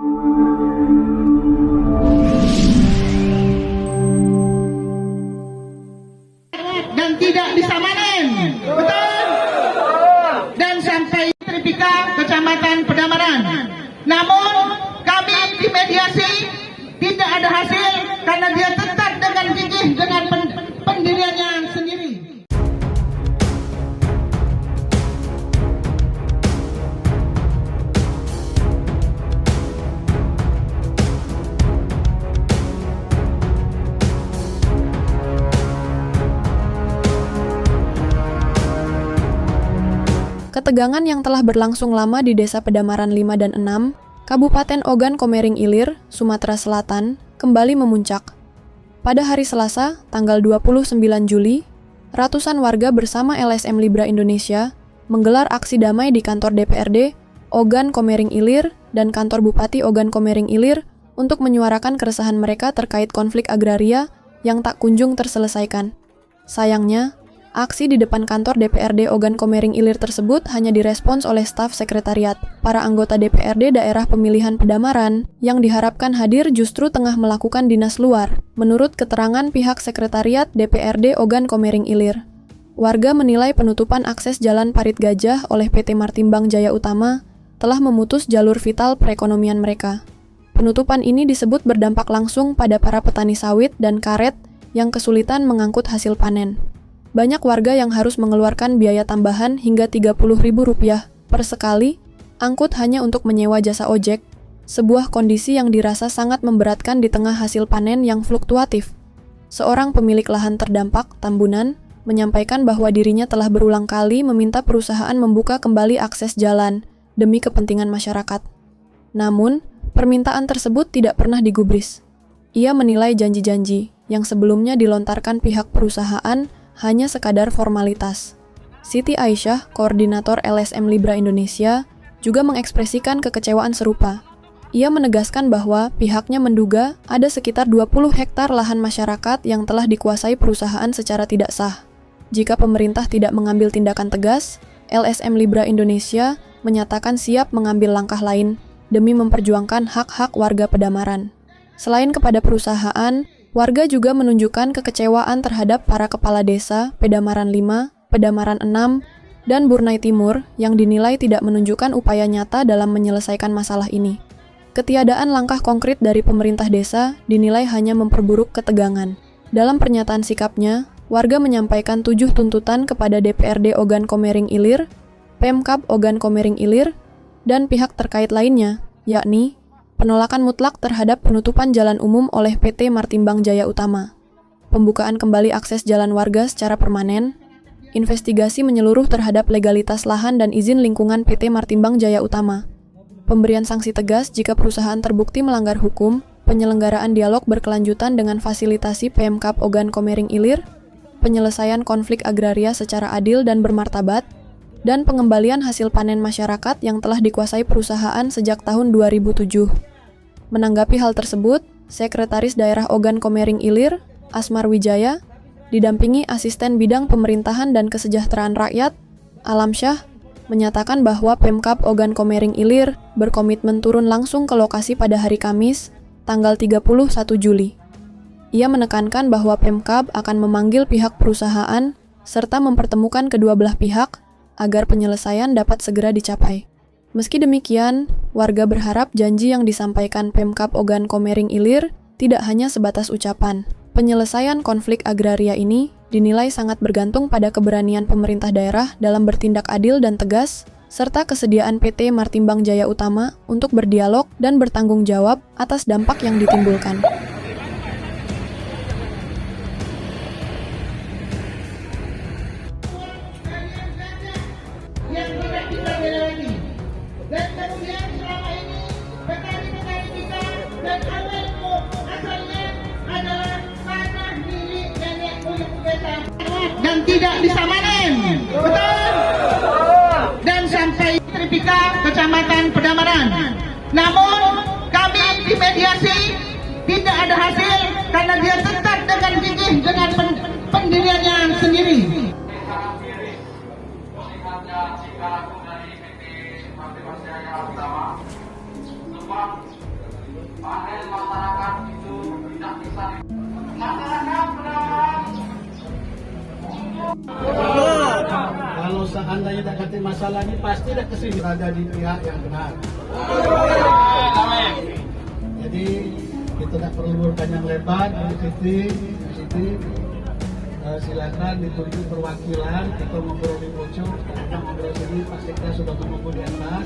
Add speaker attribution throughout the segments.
Speaker 1: Dan tidak bisa manen, betul? Dan sampai Tripika Kecamatan Pedamaran. Namun kami dimediasi tidak ada hasil karena dia tetap dengan gigih dengan pendiriannya sendiri.
Speaker 2: Ketegangan yang telah berlangsung lama di Desa Pedamaran 5 dan 6, Kabupaten Ogan Komering Ilir, Sumatera Selatan, kembali memuncak. Pada hari Selasa, tanggal 29 Juli, ratusan warga bersama LSM Libra Indonesia menggelar aksi damai di kantor DPRD Ogan Komering Ilir dan kantor Bupati Ogan Komering Ilir untuk menyuarakan keresahan mereka terkait konflik agraria yang tak kunjung terselesaikan. Sayangnya, aksi di depan kantor DPRD Ogan Komering Ilir tersebut hanya direspons oleh staf sekretariat. Para anggota DPRD daerah pemilihan Pedamaran yang diharapkan hadir justru tengah melakukan dinas luar, menurut keterangan pihak sekretariat DPRD Ogan Komering Ilir. Warga menilai penutupan akses Jalan Parit Gajah oleh PT Martimbang Jaya Utama telah memutus jalur vital perekonomian mereka. Penutupan ini disebut berdampak langsung pada para petani sawit dan karet yang kesulitan mengangkut hasil panen. Banyak warga yang harus mengeluarkan biaya tambahan hingga Rp30.000 per sekali, angkut hanya untuk menyewa jasa ojek, sebuah kondisi yang dirasa sangat memberatkan di tengah hasil panen yang fluktuatif. Seorang pemilik lahan terdampak, Tambunan, menyampaikan bahwa dirinya telah berulang kali meminta perusahaan membuka kembali akses jalan demi kepentingan masyarakat. Namun, permintaan tersebut tidak pernah digubris. Ia menilai janji-janji yang sebelumnya dilontarkan pihak perusahaan hanya sekadar formalitas. Siti Aisyah, koordinator LSM Libra Indonesia, juga mengekspresikan kekecewaan serupa. Ia menegaskan bahwa pihaknya menduga ada sekitar 20 hektar lahan masyarakat yang telah dikuasai perusahaan secara tidak sah. Jika pemerintah tidak mengambil tindakan tegas, LSM Libra Indonesia menyatakan siap mengambil langkah lain demi memperjuangkan hak-hak warga Pedamaran. Selain kepada perusahaan, warga juga menunjukkan kekecewaan terhadap para kepala desa Pedamaran 5, Pedamaran 6, dan Burnai Timur yang dinilai tidak menunjukkan upaya nyata dalam menyelesaikan masalah ini. Ketiadaan langkah konkret dari pemerintah desa dinilai hanya memperburuk ketegangan. Dalam pernyataan sikapnya, warga menyampaikan 7 tuntutan kepada DPRD Ogan Komering Ilir, Pemkab Ogan Komering Ilir, dan pihak terkait lainnya, yakni penolakan mutlak terhadap penutupan jalan umum oleh PT Martimbang Jaya Utama, pembukaan kembali akses jalan warga secara permanen, investigasi menyeluruh terhadap legalitas lahan dan izin lingkungan PT Martimbang Jaya Utama, pemberian sanksi tegas jika perusahaan terbukti melanggar hukum, penyelenggaraan dialog berkelanjutan dengan fasilitasi Pemkab Ogan Komering Ilir, penyelesaian konflik agraria secara adil dan bermartabat, dan pengembalian hasil panen masyarakat yang telah dikuasai perusahaan sejak tahun 2007. Menanggapi hal tersebut, Sekretaris Daerah Ogan Komering Ilir, Asmar Wijaya, didampingi Asisten Bidang Pemerintahan dan Kesejahteraan Rakyat, Alam Syah, menyatakan bahwa Pemkab Ogan Komering Ilir berkomitmen turun langsung ke lokasi pada hari Kamis, tanggal 31 Juli. Ia menekankan bahwa Pemkab akan memanggil pihak perusahaan serta mempertemukan kedua belah pihak agar penyelesaian dapat segera dicapai. Meski demikian, warga berharap janji yang disampaikan Pemkab Ogan Komering Ilir tidak hanya sebatas ucapan. Penyelesaian konflik agraria ini dinilai sangat bergantung pada keberanian pemerintah daerah dalam bertindak adil dan tegas, serta kesediaan PT Martimbang Jaya Utama untuk berdialog dan bertanggung jawab atas dampak yang ditimbulkan.
Speaker 1: Dan kemudian selama ini petani-petani kita dan awetku asalnya adalah tanah milik nenek moyang kita dan tidak bisa manen, betul? Dan sampai Tripika Kecamatan Pedamaran. Namun kami dimediasi tidak ada hasil karena dia tetap dengan gigih dengan pendiriannya sendiri.
Speaker 3: Kalau seandainya tak kata masalah ini pasti dah kesini ada di pihak yang benar. Jadi kita tak perlu berpanjang lebar, positif. Silakan ditunjuk perwakilan, kita ngobrol di pojok, kita ngobrol sini, pasti kita sudah menunggu di atas.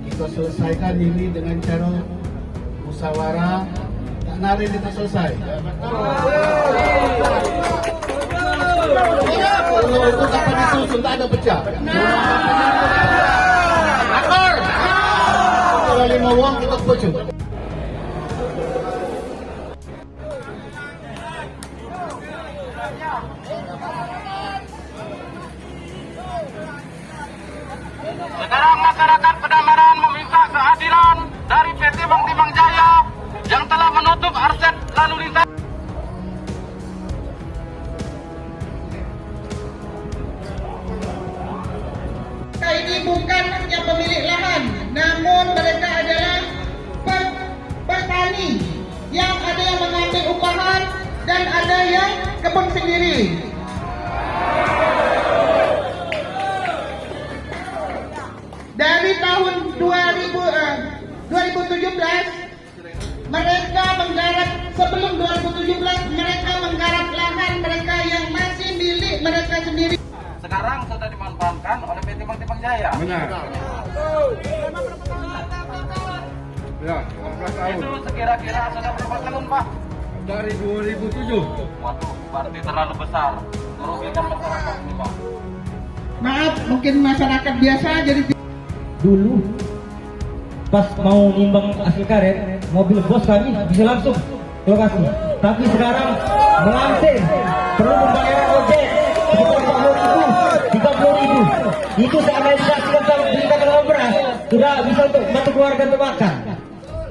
Speaker 3: Kita selesaikan ini dengan cara musyawarah, tak nari kita selesai. Kalau itu kapan disusun, tak ada pecah. Akor! Kalau 5 uang kita pojok.
Speaker 4: Sekarang masyarakat Pedamaran meminta keadilan dari PT Bang Timbang Jaya yang telah menutup akses lalu lintas.
Speaker 1: Mereka ini bukan hanya pemilik lahan, namun mereka adalah petani yang ada yang mengambil upahan dan ada yang kebun sendiri. Dari tahun 2017 mereka menggarap, sebelum 2017 mereka menggarap lahan mereka yang masih milik mereka sendiri.
Speaker 4: Sekarang sudah dimanfaatkan oleh PT Bang Timbang Jaya.
Speaker 5: Benar. Ya, 15 tahun.
Speaker 4: Itu sekira-kira sudah berapa tahun, Pak?
Speaker 5: Dari 2007.
Speaker 4: Waduh, berarti terlalu besar. Merugikan masyarakat ini, Pak.
Speaker 1: Maaf, mungkin masyarakat biasa jadi
Speaker 6: Dulu pas mau nimbang hasil karet, mobil bos kami bisa langsung ke lokasi. Tapi sekarang melansir perlu pembayaran ojek sekitar 30.000. Itu seandainya kita berikan beras, sudah bisa untuk bantu keluarga untuk makan.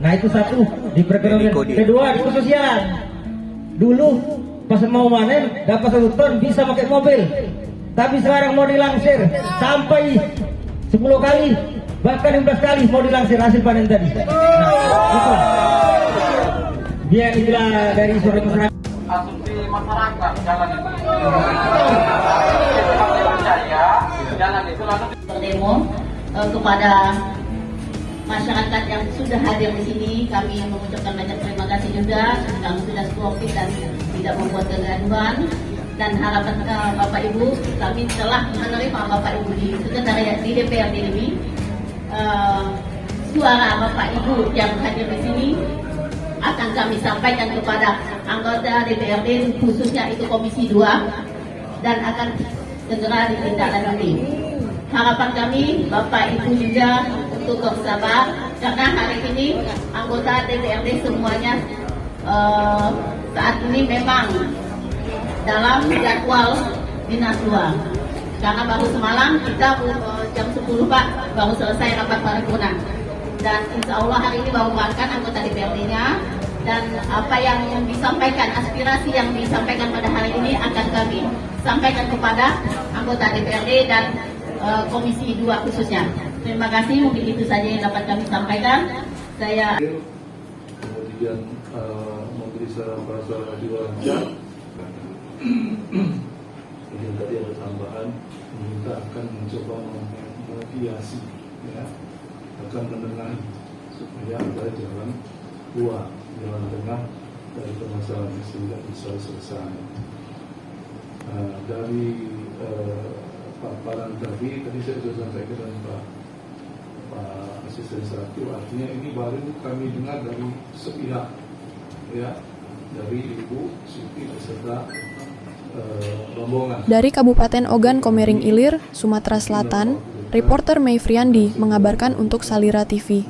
Speaker 6: Nah itu satu di perekonomian. Kedua di kesosialan. Dulu pas mau panen dapat 1 ton bisa pakai mobil. Tapi sekarang mau dilansir sampai 10 kali bahkan 15 kali mau dilansir hasil panen tadi. Nah, itu. Biar itulah dari surat masyarakat.
Speaker 4: Asumsi masyarakat jalan itu. Bang Timbang Jaya jalan itu lalu
Speaker 7: berdemo kepada masyarakat yang sudah hadir di sini. Kami mengucapkan banyak terima kasih juga kami sudah sportif dan tidak membuat kegaduhan. Dan harapan Bapak Ibu, kami telah menerima Bapak Ibu di sekretariat di DPRD ini. Suara Bapak Ibu yang hadir di sini akan kami sampaikan kepada anggota DPRD, khususnya itu Komisi 2, dan akan segera ditindaklanjuti. Harapan kami Bapak Ibu juga untuk bersabar, karena hari ini anggota DPRD semuanya saat ini memang dalam jadwal dinas 2. Karena baru semalam kita jam 10 Pak baru selesai rapat paripurna. Dan insya Allah hari ini baru berangkat anggota DPRD-nya. Dan apa yang disampaikan, aspirasi yang disampaikan pada hari ini akan kami sampaikan kepada anggota DPRD dan Komisi 2 khususnya. Terima kasih, mungkin itu saja yang dapat kami sampaikan. Saya
Speaker 5: Kemudian memeriksa bahasa diwawancar. Kemudian tadi ada tambahan meminta akan mencoba memediasi, ya, akan menengahi supaya ada jalan keluar, jalan tengah dari permasalahan ini sehingga bisa selesai. Dari paparan tadi saya sudah sampaikan dengan Pak Asisten Satu, artinya ini baru kami dengar dari sepihak, ya, dari Ibu Siti beserta rombongan.
Speaker 2: Dari Kabupaten Ogan Komering Ilir, Sumatera Selatan, reporter Mei Friandi mengabarkan untuk Salira TV.